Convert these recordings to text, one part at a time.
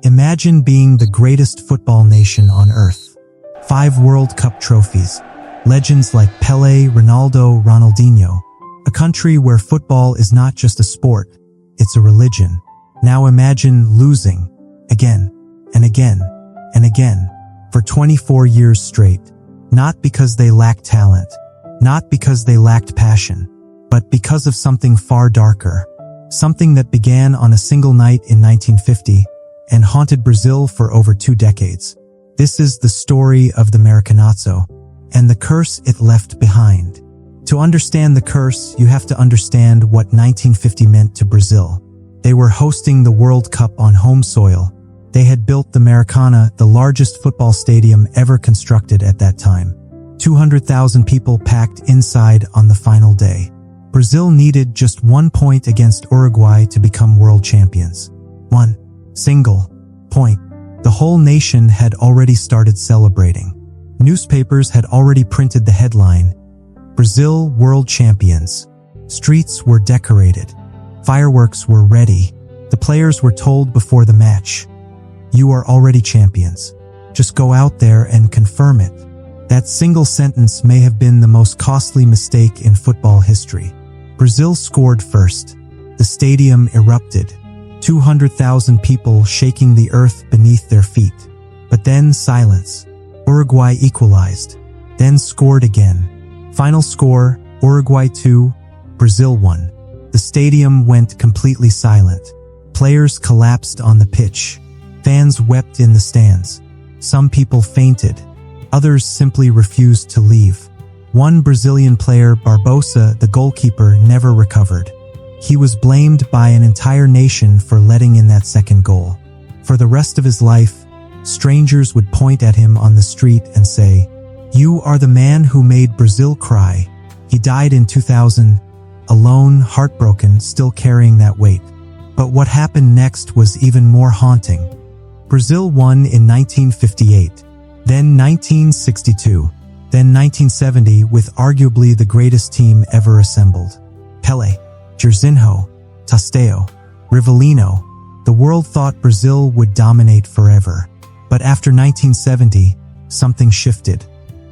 Imagine being the greatest football nation on earth. 5 World Cup trophies, legends like Pelé, Ronaldo, Ronaldinho. A country where football is not just a sport, it's a religion. Now imagine losing, again, and again, and again, for 24 years straight. Not because they lacked talent, not because they lacked passion, but because of something far darker. Something that began on a single night in 1950 and haunted Brazil for over 2 decades. This is the story of the Maracanazo and the curse it left behind. To understand the curse, you have to understand what 1950 meant to Brazil. They were hosting the World Cup on home soil. They had built the Maracana, the largest football stadium ever constructed at that time. 200,000 people packed inside on the final day. Brazil needed just 1 point against Uruguay to become world champions. 1 single point. The whole nation had already started celebrating. Newspapers had already printed the headline, "Brazil World Champions." Streets were decorated. Fireworks were ready. The players were told before the match, "You are already champions. Just go out there and confirm it." That single sentence may have been the most costly mistake in football history. Brazil scored first. The stadium erupted. 200,000 people shaking the earth beneath their feet. But then silence. Uruguay equalized, then scored again. Final score, Uruguay 2, Brazil 1. The stadium went completely silent. Players collapsed on the pitch. Fans wept in the stands. Some people fainted. Others simply refused to leave. One Brazilian player, Barbosa, the goalkeeper, never recovered. He was blamed by an entire nation for letting in that second goal. For the rest of his life, strangers would point at him on the street and say, "You are the man who made Brazil cry." He died in 2000, alone, heartbroken, still carrying that weight. But what happened next was even more haunting. Brazil won in 1958, then 1962, then 1970 with arguably the greatest team ever assembled. Pelé, Jairzinho, Tostão, Rivellino. The world thought Brazil would dominate forever. But after 1970, something shifted.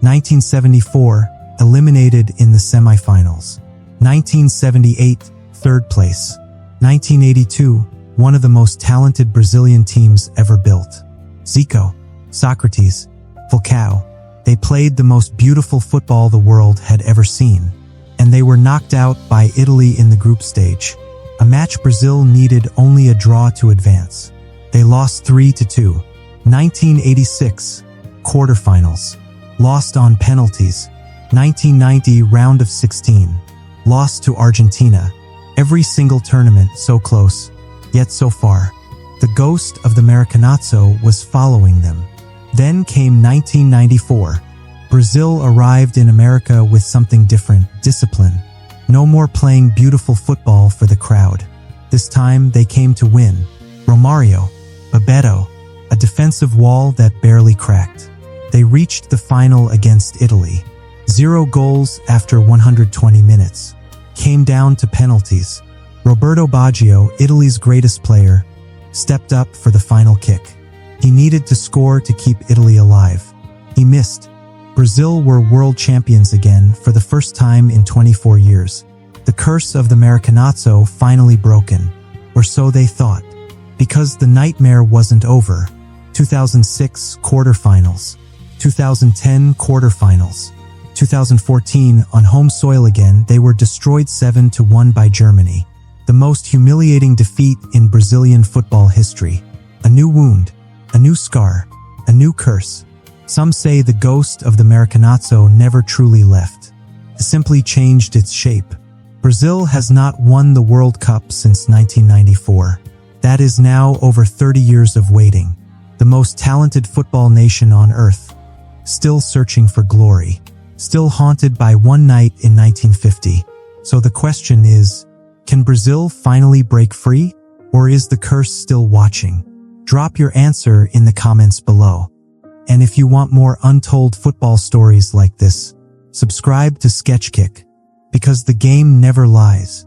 1974, eliminated in the semifinals. 1978, 3rd place. 1982, one of the most talented Brazilian teams ever built. Zico, Socrates, Falcao. They played the most beautiful football the world had ever seen. And they were knocked out by Italy in the group stage. A match Brazil needed only a draw to advance. They lost 3-2. 1986, quarterfinals. Lost on penalties. 1990, round of 16. Lost to Argentina. Every single tournament so close, yet so far. The ghost of the Maracanazo was following them. Then came 1994. Brazil arrived in America with something different, discipline. No more playing beautiful football for the crowd. This time they came to win. Romário, Bebeto, a defensive wall that barely cracked. They reached the final against Italy. 0 goals after 120 minutes. Came down to penalties. Roberto Baggio, Italy's greatest player, stepped up for the final kick. He needed to score to keep Italy alive. He missed. Brazil were world champions again for the first time in 24 years. The curse of the Maracanazo finally broken, or so they thought. Because the nightmare wasn't over. 2006 quarterfinals. 2010 quarterfinals. 2014 on home soil again, they were destroyed 7-1 by Germany. The most humiliating defeat in Brazilian football history. A new wound, a new scar, a new curse. Some say the ghost of the Maracanazo never truly left. It simply changed its shape. Brazil has not won the World Cup since 1994. That is now over 30 years of waiting. The most talented football nation on earth. Still searching for glory. Still haunted by one night in 1950. So the question is, can Brazil finally break free? Or is the curse still watching? Drop your answer in the comments below. And if you want more untold football stories like this, subscribe to SketchKick, because the game never lies.